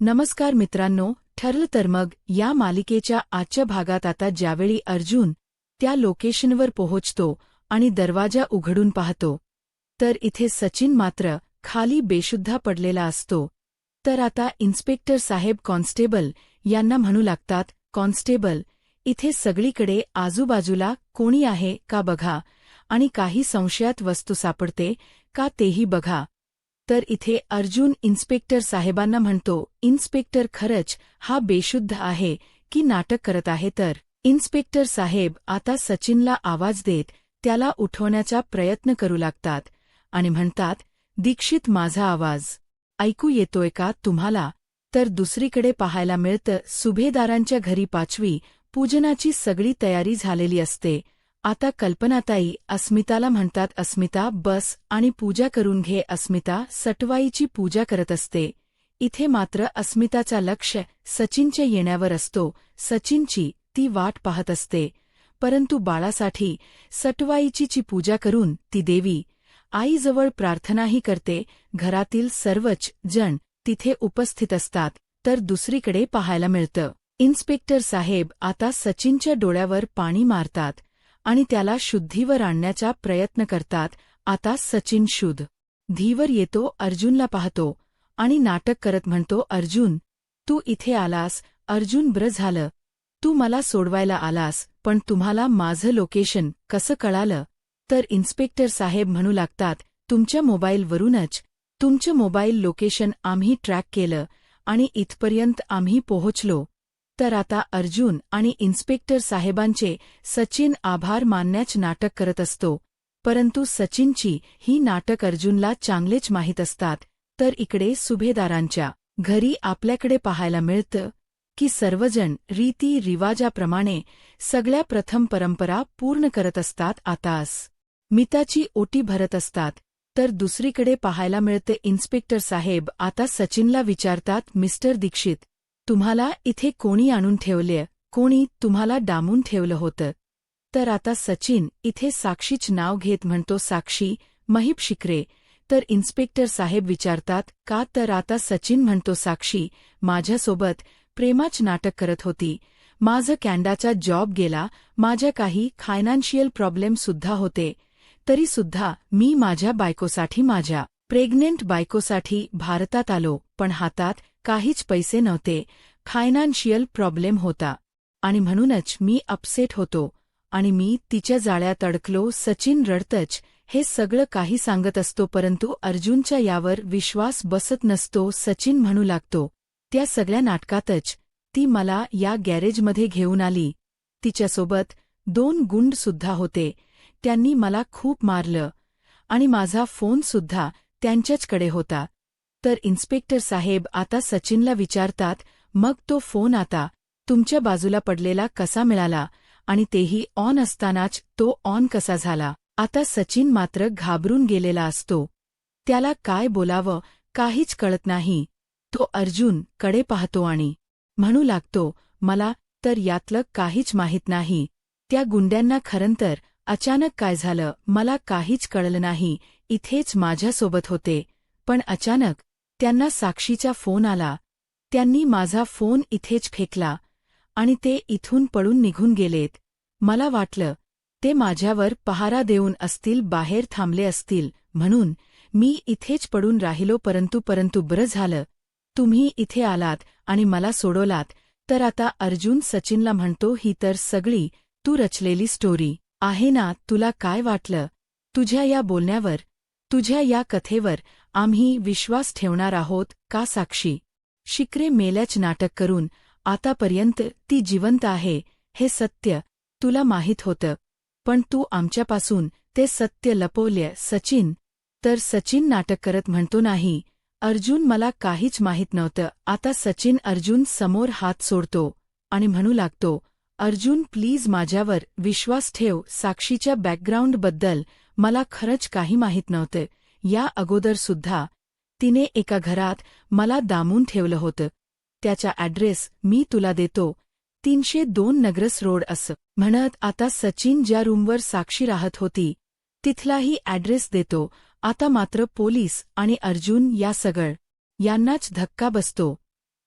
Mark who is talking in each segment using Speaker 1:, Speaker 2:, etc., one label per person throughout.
Speaker 1: नमस्कार मित्रांनो, ठरलं तर मग या मालिकेच्या आजच्या भागात आता ज्यावेळी अर्जुन त्या लोकेशनवर पोहोचतो आणि दरवाजा उघडून पाहतो तर इथे सचिन मात्र खाली बेशुद्ध पडलेला असतो. तर आता इन्स्पेक्टर साहेब कॉन्स्टेबल यांना म्हणू लागतात, कॉन्स्टेबल, इथे सगळीकडे आजूबाजूला कोणी आहे का बघा आणि काही संशयात वस्तू सापडते का तेही बघा. तर इथे अर्जुन इन्स्पेक्टर साहेबांना म्हणतो, इन्स्पेक्टर खरंच हा बेशुद्ध आहे की नाटक करत आहे. तर इन्स्पेक्टर साहेब आता सचिनला आवाज देत त्याला उठवण्याचा प्रयत्न करू लागतात आणि म्हणतात, दीक्षित, माझा आवाज ऐकू येतोय का तुम्हाला? तर दुसरीकडे पाहायला मिळतं सुभेदारांच्या घरी 5वी पूजनाची सगळी तयारी झालेली असते. आता कल्पनाताई अस्मिताला म्हणतात, अस्मिता बस आणि पूजा करून घे. अस्मिता सटवाईची पूजा करत असते. इथे मात्र अस्मिताचा लक्ष सचिनच्या येण्यावर असतो. सचिनची ती वाट पाहत असते, परंतु बाळासाठी सटवाईची पूजा करून ती देवी आईजवळ प्रार्थनाही करते. घरातील सर्वच जण तिथे उपस्थित असतात. तर दुसरीकडे पाहायला मिळतं इन्स्पेक्टर साहेब आता सचिनच्या डोळ्यावर पाणी मारतात आणि त्याला शुद्धीवर आणण्याचा प्रयत्न करतात. आता सचिन शुद्ध धीवर येतो, अर्जुनला पाहतो आणि नाटक करत म्हणतो, अर्जुन, तू इथे आलास. अर्जुन, बरं झालं तू मला सोडवायला आलास, पण तुम्हाला माझं लोकेशन कसं कळालं? तर इन्स्पेक्टर साहेब म्हणू लागतात, तुमच्या मोबाईलवरूनच तुमचं मोबाईल लोकेशन आम्ही ट्रॅक केलं आणि इथपर्यंत आम्ही पोहोचलो. तर आता अर्जुन आणि इन्स्पेक्टर साहेबांचे सचिन आभार मानण्याच नाटक करत असतो, परंतु सचिनची ही नाटक अर्जुनला चांगलेच माहीत असतात. तर इकडे सुभेदारांच्या घरी आपल्याकडे पाहायला मिळतं की सर्वजण रीती रिवाजाप्रमाणे सगळ्या प्रथम परंपरा पूर्ण करत असतात. आता मिताची ओटी भरत असतात. तर दुसरीकडे पाहायला मिळते इन्स्पेक्टर साहेब आता सचिनला विचारतात, मिस्टर दीक्षित, तुम्हाला इथे कोणी आणून ठेवले? कोणी तुम्हाला डांबून ठेवलं होतं? तर आता सचिन इथे साक्षीच नाव घेत म्हणतो, साक्षी महिप शिकरे. तर इन्स्पेक्टर साहेब विचारतात, का? तर आता सचिन म्हणतो, साक्षी माझ्यासोबत प्रेमाच नाटक करत होती. माझं कॅनडाचा जॉब गेला, माझ्या काही फायनान्शियल प्रॉब्लेमसुद्धा होते, तरीसुद्धा मी माझ्या बायकोसाठी, माझ्या प्रेग्नेंट बायकोसाठी भारतात आलो, पण हातात काहीच पैसे नव्हते. फायनान्शियल प्रॉब्लेम होता आणि म्हणूनच मी अपसेट होतो आणि मी तिच्या जाळ्यात अडकलो. सचिन रडतच हे सगळं काही सांगत असतो, परंतु अर्जुनच्या यावर विश्वास बसत नसतो. सचिन म्हणू लागतो, त्या सगळ्या नाटकातच ती मला या गॅरेजमध्ये घेऊन आली. तिच्यासोबत 2 गुंडसुद्धा होते. त्यांनी मला खूप मारलं आणि माझा फोनसुद्धा त्यांच्याचकडे होता. तर इन्स्पेक्टर साहेब आता सचिनला विचारतात, मग तो फोन आता तुमच्या बाजूला पडलेला कसा मिळाला आणि तेही ऑन असतानाच तो ऑन कसा झाला? आता सचिन मात्र घाबरून गेलेला असतो. त्याला काय बोलावं काहीच कळत नाही. तो अर्जुन कडे पाहतो आणि म्हणू लागतो, मला तर यातलं काहीच माहीत नाही. त्या गुंड्यांना खरंतर अचानक काय झालं मला काहीच कळलं नाही. इथेच माझ्यासोबत होते, पण अचानक त्यांना साक्षीचा फोन आला. त्यांनी माझा फोन इथेच फेकला आणि ते इथून पळून निघून गेलेत. मला वाटलं ते माझ्यावर पहारा देऊन असतील, बाहेर थांबले असतील, म्हणून मी इथेच पडून राहिलो. परंतु बरं झालं तुम्ही इथे आलात आणि मला सोडवलात. तर आता अर्जुन सचिनला म्हणतो, ही तर सगळी तू रचलेली स्टोरी आहे ना? तुला काय वाटलं? तुझ्या या बोलण्यावर, तुझ्या या कथेवर आम्ही विश्वास ठेवणार आहोत का? साक्षी शिकरे मेल्याच नाटक करून आतापर्यंत ती जिवंत आहे हे सत्य तुला माहीत होतं, पण तू आमच्यापासून ते सत्य लपवलं. सचिन तर सचिन नाटक करत म्हणतो, नाही अर्जुन, मला काहीच माहीत नव्हतं. आता सचिन अर्जुन समोर हात सोडतो आणि म्हणू लागतो, अर्जुन प्लीज माझ्यावर विश्वास ठेव. साक्षीच्या बॅकग्राऊंडबद्दल मला खरंच काही माहीत नव्हतं. या अगोदरसुद्धा तिने एका घरात मला डांबून ठेवलं होतं. त्याचा ॲड्रेस मी तुला देतो, 302 नगरस रोड असं म्हणत आता सचिन ज्या रूमवर साक्षी राहत होती तिथलाही ॲड्रेस देतो. आता मात्र पोलीस आणि अर्जुन या यांनाच धक्का बसतो.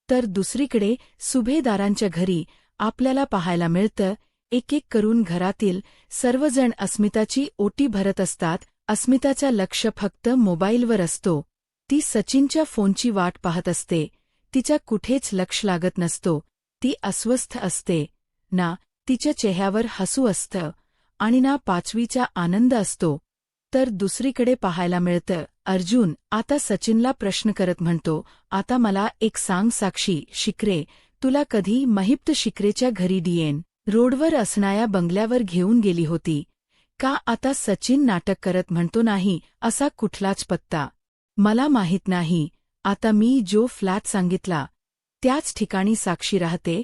Speaker 1: तर दुसरीकडे सुभेदारांच्या घरी आपल्याला पाहायला मिळतं, एक एक करून घरातील सर्वजण अस्मिताची ओटी भरत असतात. अस्मिताचं लक्ष फक्त मोबाईलवर असतो. ती सचिनच्या फोनची वाट पाहत असते. तिच्या कुठेच लक्ष लागत नसतो. ती अस्वस्थ असते. ना तिच्या चेहऱ्यावर हसू असतं आणि ना पाचवीचा आनंद असतो. तर दुसरीकडे पाहायला मिळतं, अर्जुन आता सचिनला प्रश्न करत म्हणतो, आता मला एक सांग साक्षी शिकरे, तुला कधी महिप्त शिकरेच्या घरी डीएन रोडवर असणाऱ्या बंगल्यावर घेऊन गेली होती का? आता सचिन नाटक करत म्हणतो, नाही, असा कुठलाच पत्ता मला माहीत नाही. आता मी जो फ्लॅट सांगितला त्याच ठिकाणी साक्षी राहते,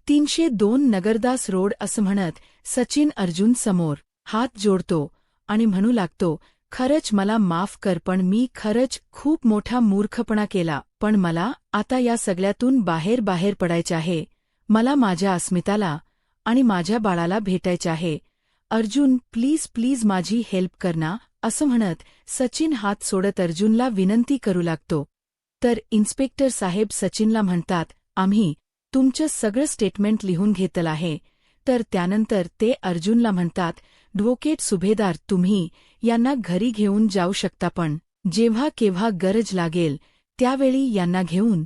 Speaker 1: 302 नगरदास रोड असं म्हणत सचिन अर्जुन समोर हात जोडतो आणि म्हणू लागतो, खरंच मला माफ कर, पण मी खरंच खूप मोठा मूर्खपणा केला. पण मला आता या सगळ्यातून बाहेर पडायचे आहे. मला माझ्या अस्मिताला आणि माझ्या बाळाला भेटायचे आहे. अर्जुन प्लीज माझी हेल्प कर ना, असं म्हणत सचिन हात सोडत अर्जुनला विनंती करू लागतो. तर इन्स्पेक्टर साहेब सचिनला म्हणतात, आम्ही तुमचं सगळं स्टेटमेंट लिहून घेतलं आहे. तर त्यानंतर ते अर्जुनला म्हणतात, ॲडव्होकेट सुभेदार, तुम्ही यांना घरी घेऊन जाऊ शकता, पण जेव्हा केव्हा गरज लागेल त्यावेळी यांना घेऊन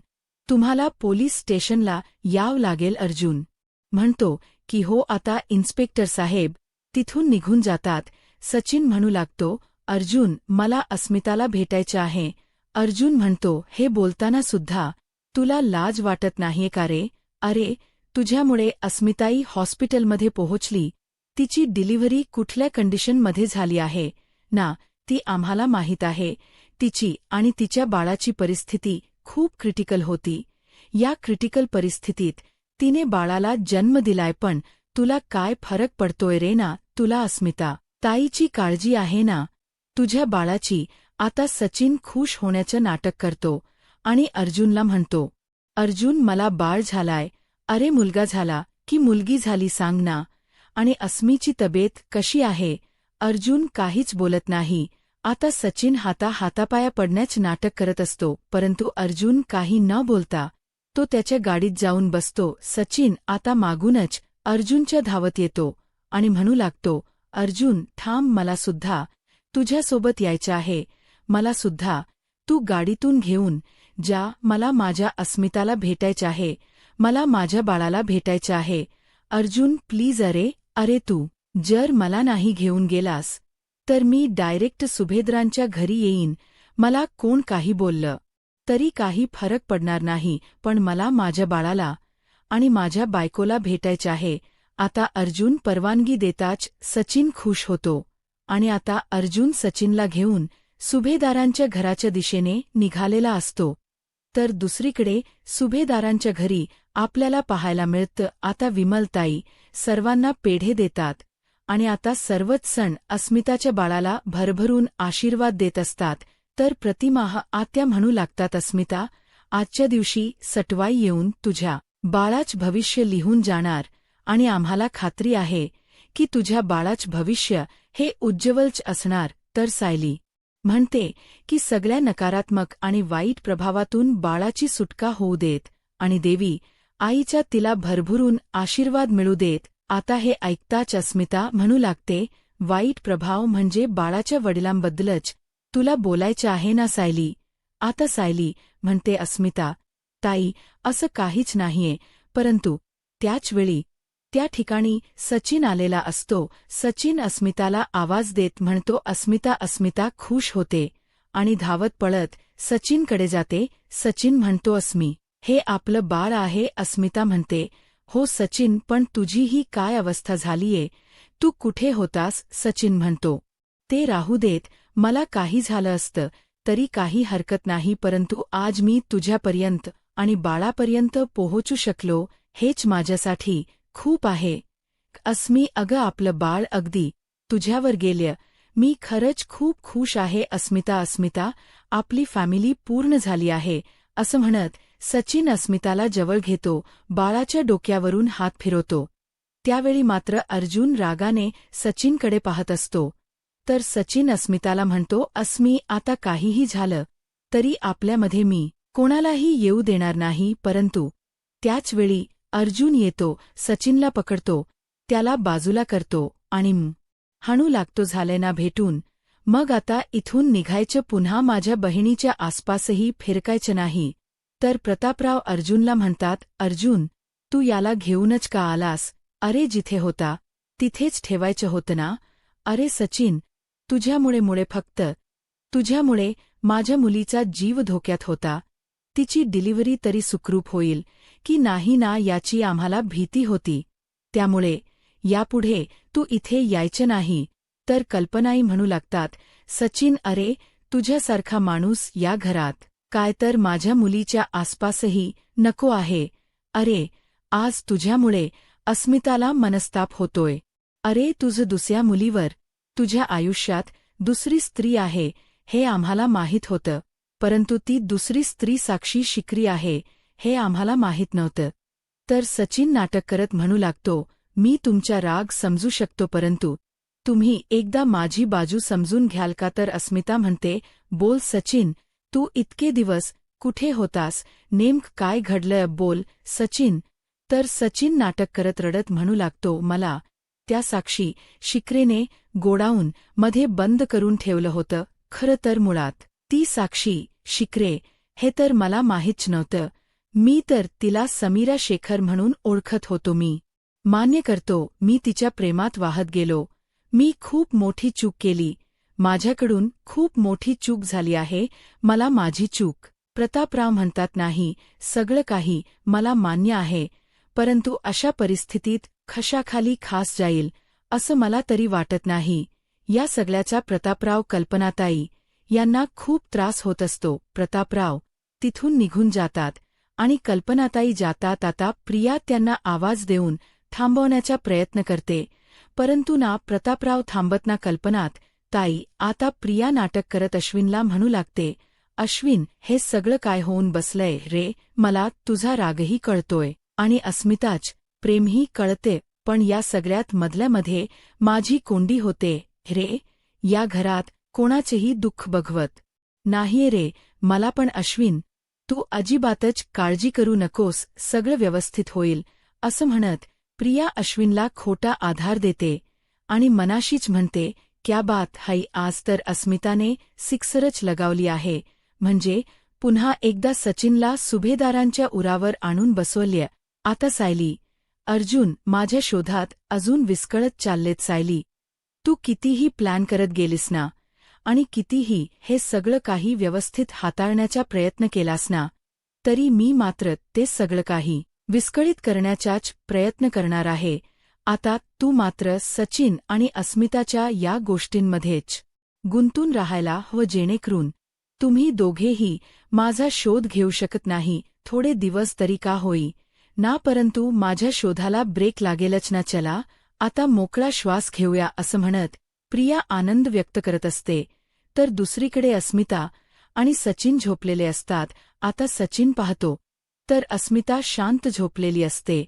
Speaker 1: तुम्हाला पोलीस स्टेशनला यावं लागेल. अर्जुन म्हणतो की हो. आता इन्स्पेक्टर साहेब तिथून निघून जातात. सचिन म्हणू लागतो, अर्जुन मला अस्मिताला भेटायचे आहे. अर्जुन म्हणतो, हे बोलताना सुद्धा तुला लाज वाटत नाहीये का रे? अरे, तुझ्यामुळे अस्मिताई हॉस्पिटलमध्ये पोहोचली. तिची डिलिव्हरी कुठल्या कंडिशनमध्ये झाली आहे ना, ती आम्हाला माहीत आहे. तिची आणि तिच्या बाळाची परिस्थिती खूप क्रिटिकल होती. या क्रिटिकल परिस्थितीत तिने बाळाला जन्म दिलाय, पण तुला काय फरक पडतोय रे ना? तुला अस्मिता ताईची काळजी आहे ना, तुझ्या बाळाची. आता सचिन खुश होण्याचं नाटक करतो आणि अर्जुनला म्हणतो, अर्जुन मला बाळ झालाय. अरे, मुलगा झाला की मुलगी झाली सांग ना? आणि अस्मीची तब्येत कशी आहे? अर्जुन काहीच बोलत नाही. आता सचिन हातापाया पडण्याचं नाटक करत असतो, परंतु अर्जुन काही न बोलता तो त्याच्या गाडीत जाऊन बसतो. सचिन आता मागूनच अर्जुनच्या धावत येतो आणि म्हणू लागतो, अर्जुन थांब, मला सुद्धा तुझ्यासोबत यायचं आहे. मला सुद्धा तू गाडीतून घेऊन जा. मला माझ्या अस्मिताला भेटायचं आहे. मला माझ्या बाळाला भेटायचं आहे. अर्जुन प्लीज. अरे तू जर मला नाही घेऊन गेलास तर मी डायरेक्ट सुभेद्रांच्या घरी येईन. मला कोण काही बोललं तरी काही फरक पडणार नाही, पण मला माझ्या बाळाला आणि माझ्या बायकोला भेटायचं आहे. आता अर्जुन परवानगी देताच सचिन खुश होतो आणि आता अर्जुन सचिनला घेऊन सुभेदारांच्या घराच्या दिशेने निघालेला असतो. तर दुसरीकडे सुभेदारांच्या घरी आपल्याला पाहायला मिळतं, आता विमलताई सर्वांना पेढे देतात आणि आता सर्वच सण अस्मिताच्या बाळाला भरभरून आशीर्वाद देत असतात. तर प्रतिमा आत्या म्हणू लागतात, अस्मिता आजच्या दिवशी सटवाई येऊन तुझ्या बाळाच भविष्य लिहून जाणार आणि आम्हाला खात्री आहे की तुझ्या बाळाच भविष्य हे उज्ज्वलच असणार. तर सायली म्हणते की सगळ्या नकारात्मक आणि वाईट प्रभावातून बाळाची सुटका होऊ देत आणि देवी आईच्या तिला भरभरून आशीर्वाद मिळू देत. आता हे ऐकताच अस्मिता म्हणू लागते, वाईट प्रभाव म्हणजे बाळाच्या वडिलांबद्दलच तुला बोलायचं आहे ना सायली? आता सायली म्हणते, अस्मिता ताई असं काहीच नाहीये. परंतु त्याचवेळी त्या ठिकाणी सचिन आलेला असतो. सचिन अस्मिताला आवाज देत म्हणतो, अस्मिता खुश होते आणि धावत पळत सचिनकडे जाते. सचिन म्हणतो, अस्मी हे आपलं बाळ आहे. अस्मिता म्हणते, हो सचिन, पण तुझी ही काय अवस्था झालीये? तू कुठे होतास? सचिन म्हणतो, ते राहू देत, मला काही झालं असतं तरी काही हरकत नाही, परंतु आज मी तुझ्यापर्यंत आणि बाळापर्यंत पोहोचू शकलो हेच माझ्यासाठी खूप आहे. अस्मी अगं, आपलं बाळ अगदी तुझ्यावर गेलं. मी खरंच खूप खुश आहे. अस्मिता आपली फॅमिली पूर्ण झाली आहे. असं म्हणत सचिन अस्मिताला जवळ घेतो, बाळाच्या डोक्यावरून हात फिरवतो. त्यावेळी मात्र अर्जुन रागाने सचिनकडे पाहत असतो. तर सचिन अस्मिताला म्हणतो, अस्मी आता काहीही झालं तरी आपल्यामध्ये मी कोणालाही येऊ देणार नाही. परंतु त्याच वेळी अर्जुन येतो, सचिनला पकडतो, त्याला बाजूला करतो आणि हाणू लागतो. झाले ना भेटून, मग आता इथून निघायचं, पुन्हा माझ्या बहिणीच्या आसपासही फिरकायचं नाही. तर प्रतापराव अर्जुनला म्हणतात, अर्जुन, तू याला घेऊनच का आलास? अरे जिथे होता तिथेच ठेवायचं होतं ना. अरे सचिन, तुझ्यामुळे फक्त तुझ्यामुळे माझ्या मुलीचा जीव धोक्यात होता. तिची डिलिव्हरी तरी सुखरूप होईल की नाही ना याची आम्हाला भीती होती. त्यामुळे यापुढे तू इथे यायचं नाही. तर कल्पनाई म्हणू लागतात, सचिन, अरे तुझ्यासारखा माणूस या घरात काय तर माझ्या मुलीच्या आसपासही नको आहे. अरे आज तुझ्यामुळे अस्मिताला मनस्ताप होतोय. अरे तुझं दुसऱ्या मुलीवर, तुझ्या आयुष्यात दुसरी स्त्री आहे हे आम्हाला माहीत होतं, परंतु ती दुसरी स्त्री साक्षी शिकरी आहे हे आम्हाला माहीत नव्हतं. तर सचिन नाटक करत म्हणू लागतो, मी तुमचा राग समजू शकतो, परंतु तुम्ही एकदा माझी बाजू समजून घ्याल का? तर अस्मिता म्हणते, बोल सचिन, तू इतके दिवस कुठे होतास? नेमकं काय घडलं? बोल सचिन. तर सचिन नाटक करत रडत म्हणू लागतो, मला त्या साक्षी शिकरेने गोडाऊन मध्ये बंद करून ठेवलं होतं. खरं तर मुळात ती साक्षी शिकरे हे तर मला माहीत नव्हतं. मी तर तिला समीरा शेखर म्हणून ओळखत होतो. मी मान्य करतो, मी तिच्या प्रेमात वाहत गेलो. मी खूप मोठी चूक केली. माझ्याकडून खूप मोठी चूक झाली आहे. मला माझी चूक. प्रतापराव म्हणतात, नाही, सगळं काही मला मान्य आहे, परंतु अशा परिस्थितीत खशाखाली खास जाईल असं मला तरी वाटत नाही. या सगळ्याचा प्रतापराव कल्पनाताई यांना खूप त्रास होत असतो. प्रतापराव तिथून निघून जातात आणि कल्पनाताई जातात. आता प्रिया त्यांना आवाज देऊन थांबवण्याचा प्रयत्न करते, परंतु ना प्रतापराव थांबत ना. कल्पनात ताई आता प्रिया नाटक करत अश्विनला म्हणू लागते, अश्विन, हे सगळं काय होऊन बसलंय रे? मला तुझा रागही कळतोय आणि अस्मिताच प्रेमही कळते, पण या सगळ्यात मधल्यामध्ये माझी कोंडी होते रे. या घरात कोणाचेही दुःख बघवत नाहीये रे मला. पण अश्विन, तू अजिबातच काळजी करू नकोस, सगळं व्यवस्थित होईल असं म्हणत प्रिया अश्विनला खोटा आधार देते आणि मनाशीच म्हणते, क्या बात है, आज तर अस्मिताने सिक्सरच लगावली आहे. म्हणजे पुन्हा एकदा सचिनला सुभेदारांच्या उरावर आणून बसवल्या. आता सायली, अर्जुन माझ्या शोधात अजून विस्कळत चाललेत. सायली, तू कितीही प्लॅन करत गेलीस ना आणि कितीही हे सगळं काही व्यवस्थित हाताळण्याचा प्रयत्न केलास ना, तरी मी मात्र ते सगळं काही विस्कळीत करण्याचाच प्रयत्न करणार आहे. आता तू मात्र सचिन आणि अस्मिताच्या या गोष्टींमध्येच गुंतून राहायला हवं, जेणेकरून तुम्ही दोघेही माझा शोध घेऊ शकत नाही. थोडे दिवस तरी का होई ना, परंतु माझ्या शोधाला ब्रेक लागेलच ना. चला आता मोकळा श्वास घेऊया असं म्हणत प्रिया आनंद व्यक्त करत असते. तर दुसरीकडे अस्मिता आणि सचिन झोपलेले असतात. आता सचिन पाहतो तर अस्मिता शांत झोपलेली असते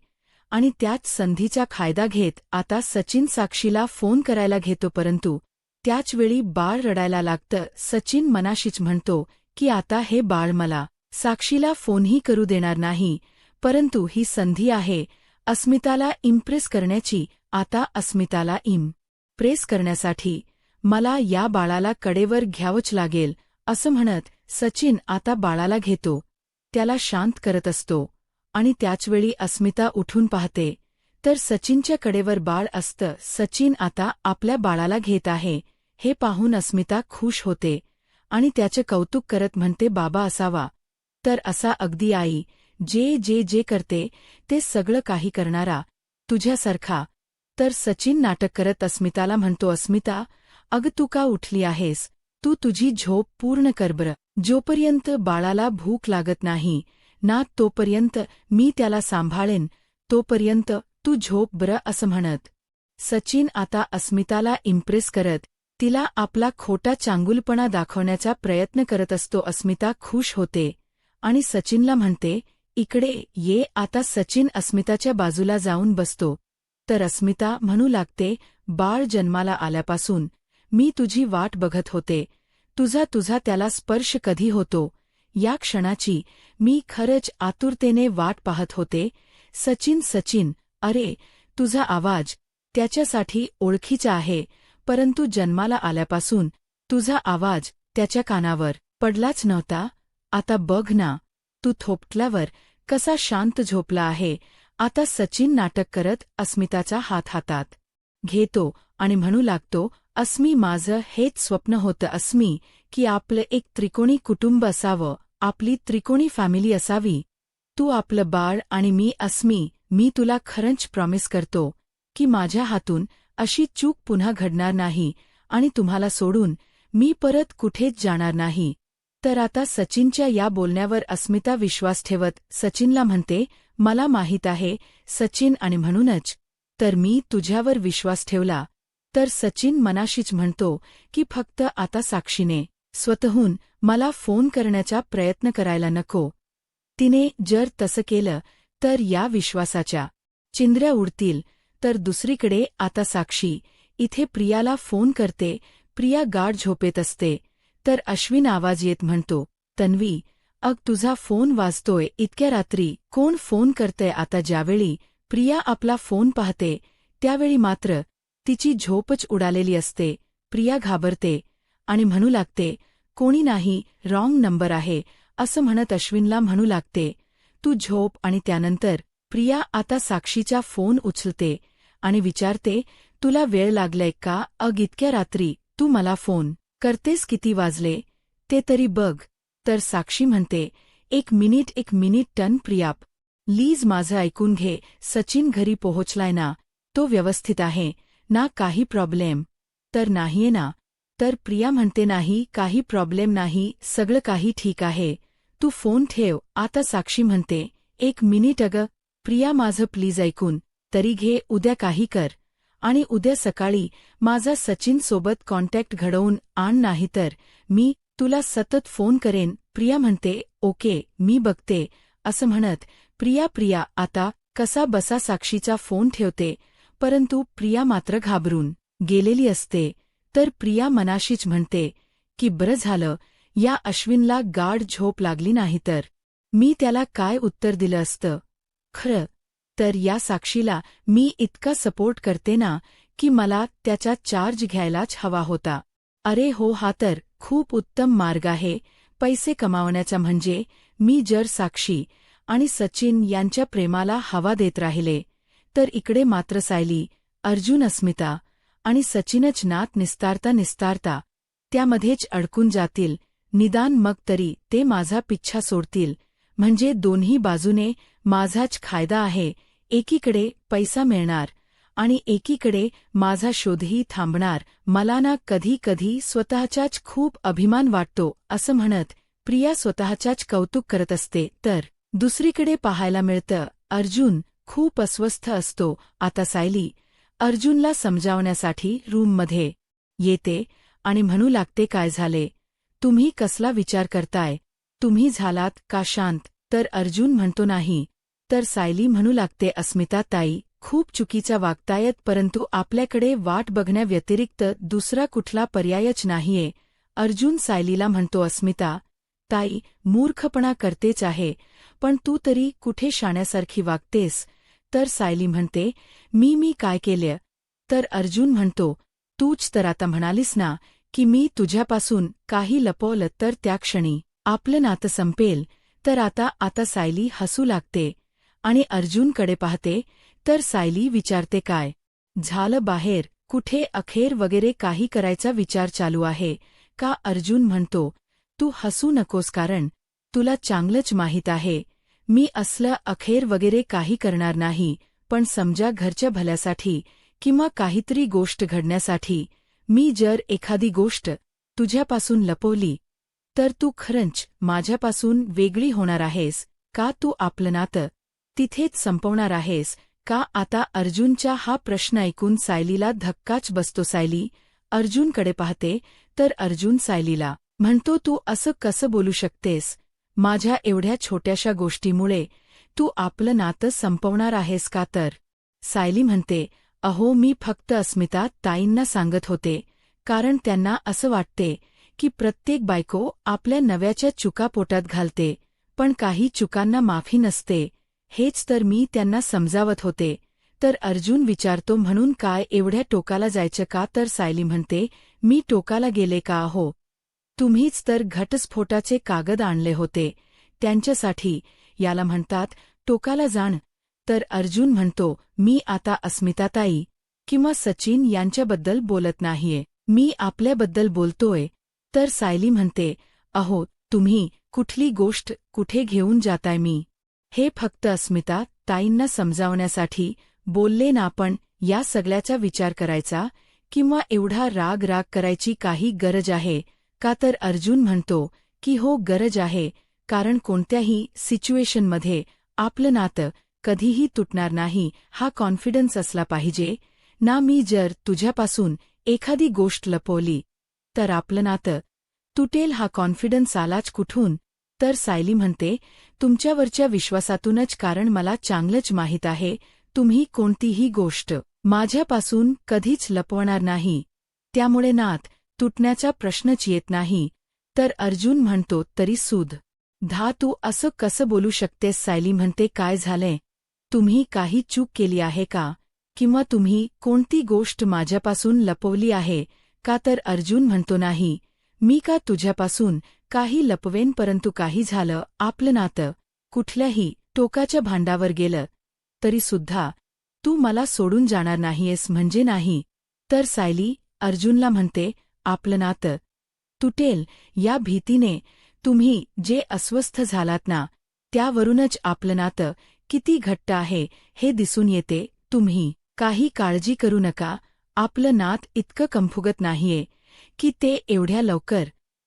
Speaker 1: आणि त्याच संधीचा फायदा घेत आता सचिन साक्षीला फोन करायला घेतो, परंतु त्याचवेळी बाळ रडायला लागतं. सचिन मनाशीच म्हणतो की आता हे बाळ मला साक्षीला फोनही करू देणार नाही, परंतु ही संधी आहे अस्मिताला इम्प्रेस करण्याची. आता अस्मिताला इम्प्रेस करण्यासाठी मला या बाळाला कडेवर घ्यावंच लागेल असं म्हणत सचिन आता बाळाला घेतो, त्याला शांत करत असतो आणि त्याचवेळी अस्मिता उठून पाहते तर सचिनच्या कडेवर बाळ असतं. सचिन आता आपल्या बाळाला घेत आहे हे पाहून अस्मिता खुश होते आणि त्याचे कौतुक करत म्हणते, बाबा असावा तर असा, अगदी आई जे जे जे करते ते सगळं काही करणारा तुझ्यासारखा. तर सचिन नाटक करत अस्मिताला म्हणतो, अस्मिता, अग तू का उठली आहेस? तू तुझी झोप पूर्ण कर बरं. जोपर्यंत बाळाला भूक लागत नाही ना तोपर्यंत मी त्याला सांभाळेन, तोपर्यंत तू झोप बरं असं म्हणत सचिन आता अस्मिताला इम्प्रेस करत तिला आपला खोटा चांगुलपणा दाखवण्याचा प्रयत्न करत असतो. अस्मिता खुश होते आणि सचिनला म्हणते, इकडे ये. आता सचिन अस्मिताच्या बाजूला जाऊन बसतो तर अस्मिता म्हणू लागते, बाळ जन्माला आल्यापासून मी तुझी वाट बघत होते. तुझा त्याला स्पर्श कधी होतो या क्षणाची मी खरंच आतुरतेने वाट पाहत होते. सचिन, सचिन, अरे, तुझा आवाज त्याच्यासाठी ओळखीचा आहे, परंतु जन्माला आल्यापासून तुझा आवाज त्याच्या कानावर पडलाच नव्हता. आता बघ ना, तू थोपटल्यावर कसा शांत झोपला आहे. आता सचिन नाटक करत अस्मिताचा हात हातात घेतो आणि म्हणू लागतो, अस्मी, माझं हेच स्वप्न होतं अस्मी, की आपलं एक त्रिकोणी कुटुंब असावं, आपली त्रिकोणी फॅमिली असावी. तू आपलं बाळ आणि मी अस्मी, मी तुला खरंच प्रॉमिस करतो की माझ्या हातून अशी चूक पुन्हा घडणार नाही आणि तुम्हाला सोडून मी परत कुठेच जाणार नाही. तर आता सचिनच्या या बोलण्यावर अस्मिता विश्वास ठेवत सचिनला म्हणते, मला माहीत आहे सचिन, आणि म्हणूनच तर मी तुझ्यावर विश्वास ठेवला. तर सचिन मनाशीच म्हणतो की फक्त आता साक्षीने स्वतःहून मला फोन करण्याचा प्रयत्न करायला नको. तिने जर तसं केलं तर या विश्वासाच्या चिंध्या उडतील. तर दुसरीकडे आता साक्षी इथे प्रियाला फोन करते. प्रिया गाढ झोपेत असते. तर अश्विन आवाज येत म्हणतो, तन्वी, अग तुझा फोन वाजतोय इतक्या रात्री, कोण फोन करतंय? आता ज्यावेळी प्रिया आपला फोन पाहते त्यावेळी मात्र तिची झोपच उडालेली असते. प्रिया घाबरते आणि म्हणू लागते, कोणी नाही, रॉंग नंबर आहे, असं म्हणत अश्विनला म्हणू लागते, तू झोप. आणि त्यानंतर प्रिया आता साक्षीचा फोन उचलते आणि विचारते, तुला वेळ लागलाय का? अग इतक्या रात्री तू मला फोन करतेस, किती वाजले ते तरी बघ. तर साक्षी म्हणते, एक मिनिट टन प्रिया, प्लीज माझं ऐकून घे. सचिन घरी पोहोचलाय ना? तो व्यवस्थित आहे ना? काही प्रॉब्लेम तर नाहीये ना? तर प्रिया म्हणते, नाही, काही प्रॉब्लेम नाही, सगळं काही ठीक आहे, तू फोन ठेव. आता साक्षी म्हणते, एक मिनिट अगं प्रिया, माझं प्लीज ऐकून तरी घे. उद्या काही कर आणि उद्या सकाळी माझा सचिन सोबत कॉन्टॅक्ट घडवून आण, नाही तर मी तुला सतत फोन करेन. प्रिया म्हणते, ओके, मी बघते, असं म्हणत प्रिया आता कसा बसा साक्षीचा फोन ठेवते. परंतु प्रिया मात्र घाबरून गेलेली असते. तर प्रिया मनाशीच म्हणते की बरं झालं या अश्विनला गाढ झोप लागली नाही तर मी त्याला काय उत्तर दिलं असतं. खरं तर या साक्षीला मी इतका सपोर्ट करते ना की मला त्याचा चार्ज घ्यायलाच हवा होता. अरे हो, हा तर खूप उत्तम मार्ग आहे पैसे कमावण्याचा. म्हणजे मी जर साक्षी आणि सचिन यांच्या प्रेमाला हवा देत राहिले तर इकडे मात्र सायली, अर्जुन, अस्मिता आणि सचिनच नात निस्तारता त्यामध्येच अडकून जातील. निदान मग तरी ते माझा पिच्छा सोडतील. म्हणजे दोन्ही बाजूने माझाच फायदा आहे. एकीकडे पैसा मिळणार आणि एकीकडे माझा शोधही थांबणार. मला ना कधी कधी स्वतःचाच खूप अभिमान वाटतो, असं म्हणत प्रिया स्वतःचाच कौतुक करत असते. तर दुसरीकडे पाहायला मिळतं अर्जुन खूप अस्वस्थ असतो. आता सायली अर्जुनला समजावण्यासाठी रूममध्ये येते आणि म्हणू लागते, काय झाले? तुम्ही कसला विचार करताय? तुम्ही झालात का शांत? तर अर्जुन म्हणतो, नाही. तर सायली म्हणू लागते, अस्मिता ताई खूप चुकीचा वागतायत, परंतु आपल्याकडे वाट बघण्याव्यतिरिक्त दुसरा कुठला पर्यायच नाहीये. अर्जुन सायलीला म्हणतो, अस्मिता ताई मूर्खपणा करतेच आहे, पण तू तरी कुठे शाण्यासारखी वागतेस? तर सायली म्हणते, मी काय केलं? तर अर्जुन म्हणतो, तूच तर आता म्हणालीस ना की मी तुझ्यापासून काही लपवलं तर त्या क्षणी आपलं नातं संपेल. तर आता सायली हसू लागते आणि अर्जुनकडे पाहते. तर सायली विचारते, काय झालं बाहेर? कुठे अखेर वगैरे काही करायचा विचार चालू आहे का? अर्जुन म्हणतो, तू हसू नकोस, कारण तुला चांगलंच माहीत आहे मी असलं अखेर वगैरे काही करणार नाही. पण समजा घरच्या भल्यासाठी किंवा काहीतरी गोष्ट घडण्यासाठी मी जर एखादी गोष्ट तुझ्यापासून लपवली तर तू खरंच माझ्यापासून वेगळी होणार आहेस का? तू आपलं नातं तिथेच संपवणार आहेस का? आता अर्जुनचा हा प्रश्न ऐकून सायलीला धक्काच बसतो. सायली अर्जुनकडे पाहते. तर अर्जुन सायलीला म्हणतो, तू असं कसं बोलू शकतेस? माझ्या एवढ्या छोट्याशा गोष्टीमुळे तू आपलं नातं संपवणार आहेस का? तर सायली म्हणते, अहो, मी फक्त अस्मिता ताईंना सांगत होते, कारण त्यांना असं वाटते की प्रत्येक बायको आपल्या नव्याच्या चुका पोटात घालते, पण काही चुकांना माफी नसते. हेच तर मी त्यांना समजावत होते. तर अर्जुन विचारतो, म्हणून काय एवढ्या टोकाला जायचं का? तर सायली म्हणते, मी टोकाला गेले का हो? तुम्हीच तर घटस्फोटाचे कागद आणले होते त्यांच्यासाठी. याला म्हणतात टोकाला जाण. तर अर्जुन म्हणतो, मी आता अस्मिताताई किंवा सचिन यांच्याबद्दल बोलत नाहीये, मी आपल्याबद्दल बोलतोय. तर सायली म्हणते, अहो तुम्ही कुठली गोष्ट कुठे घेऊन जाताय? मी हे फक्त अस्मिता ताईंना समजावण्यासाठी बोलले ना. पण या सगळ्याचा विचार करायचा किंवा एवढा राग करायची काही गरज आहे का? तर अर्जुन म्हणतो की हो, गरज आहे. कारण कोणत्याही सिच्युएशनमध्ये आपलं नातं कधीही तुटणार नाही, हा कॉन्फिडन्स असला पाहिजे ना. मी जर तुझ्यापासून एखादी गोष्ट लपवली तर आपलं नातं तुटेल, हा कॉन्फिडन्स आलाच कुठून? तर सायली म्हणते, तुमच्यावरच्या विश्वासातूनच. कारण मला चांगलंच माहीत आहे तुम्ही कोणतीही गोष्ट माझ्यापासून कधीच लपवणार नाही, त्यामुळे नात तुटण्याचा प्रश्नच येत नाही. तर अर्जुन म्हणतो, तरी सुद्धा तू असं कसं बोलू शकतेस? सायली म्हणते, काय झालंय? तुम्ही काही चूक केली आहे का? किंवा तुम्ही कोणती गोष्ट माझ्यापासून लपवली आहे का? तर अर्जुन म्हणतो, नाही, मी का तुझ्यापासून काही लपवेन? परंतु काही झालं, आपलं नातं कुठल्याही टोकाच्या भांडावर गेलं तरी सुद्धा तू मला सोडून जाणार नाहीयेस म्हणजे नाही. तर सायली अर्जुनला म्हणते, आपलं नातं तुटेल या भीतीने तुम्ही जे अस्वस्थ झालात ना, त्यावरूनच आपलं नातं किती घट्ट आहे हे दिसून येते. तुम्ही काही काळजी करू नका, आपलं नात इतकं कमफुगत नाहीये की ते एवढ्या लवकर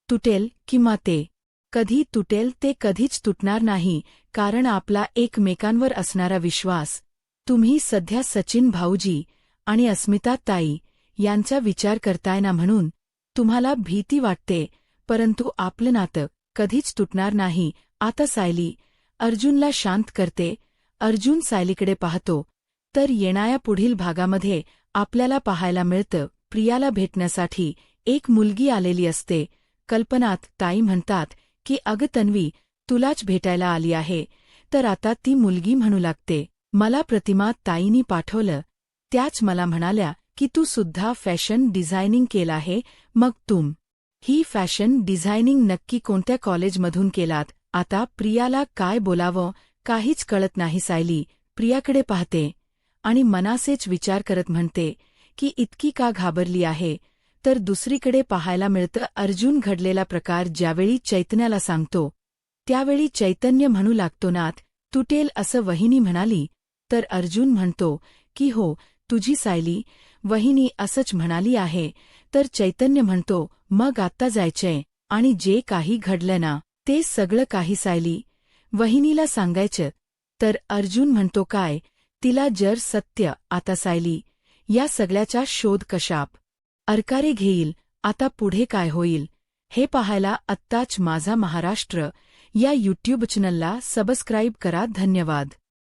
Speaker 1: तुटेल. किंवा ते कधी तुटेल ते कधीच तुटणार नाही. कारण आपला एकमेकांवर असणारा विश्वास. तुम्ही सध्या सचिन भाऊजी आणि अस्मिता ताई यांचा विचार करताय ना, म्हणून तुम्हाला भीती वाटते, परंतु आपलं नातं कधीच तुटणार नाही. आता सायली अर्जुनला शांत करते. अर्जुन सायलीकडे पाहतो तर येणाऱ्या पुढील भागामध्ये आपल्याला पाहायला मिळतं, प्रियाला भेटण्यासाठी एक मुलगी आलेली असते. कल्पनात ताई म्हणतात की अगं तन्वी, तुलाच भेटायला आली आहे. तर आता ती मुलगी म्हणू लागते, मला प्रतिमा ताईंनी पाठवलं. त्याच मला म्हणाल्या की तू सुद्धा फॅशन डिझायनिंग केलं आहे. मग ही फॅशन डिझायनिंग नक्की कोणत्या कॉलेजमधून केलात? आता प्रियाला काय बोलावं काहीच कळत नाही. सायली प्रियाकडे पाहते आणि मनासेच विचार करत म्हणते की इतकी का घाबरली आहे? तर दुसरीकडे पाहायला मिळतं अर्जुन घडलेला प्रकार ज्यावेळी चैतन्याला सांगतो त्यावेळी चैतन्य म्हणू लागतो, नात तुटेल असं वहिनी म्हणाली. तर अर्जुन म्हणतो की हो, तुझी सायली वहिनी असंच म्हणाली आहे. तर चैतन्य म्हणतो, मग आत्ता जायचंय आणि जे काही घडलं ना ते सगळं काही सायली वहिनीला सांगायचं. तर अर्जुन म्हणतो, काय? तिला जर सत्य आता सायली या सगळ्याचा शोध कशाप अरकारे घेईल? आता पुढे काय होईल हे पाहायला आत्ताच माझा महाराष्ट्र या यूट्यूब चॅनलला सबस्क्राईब करा. धन्यवाद.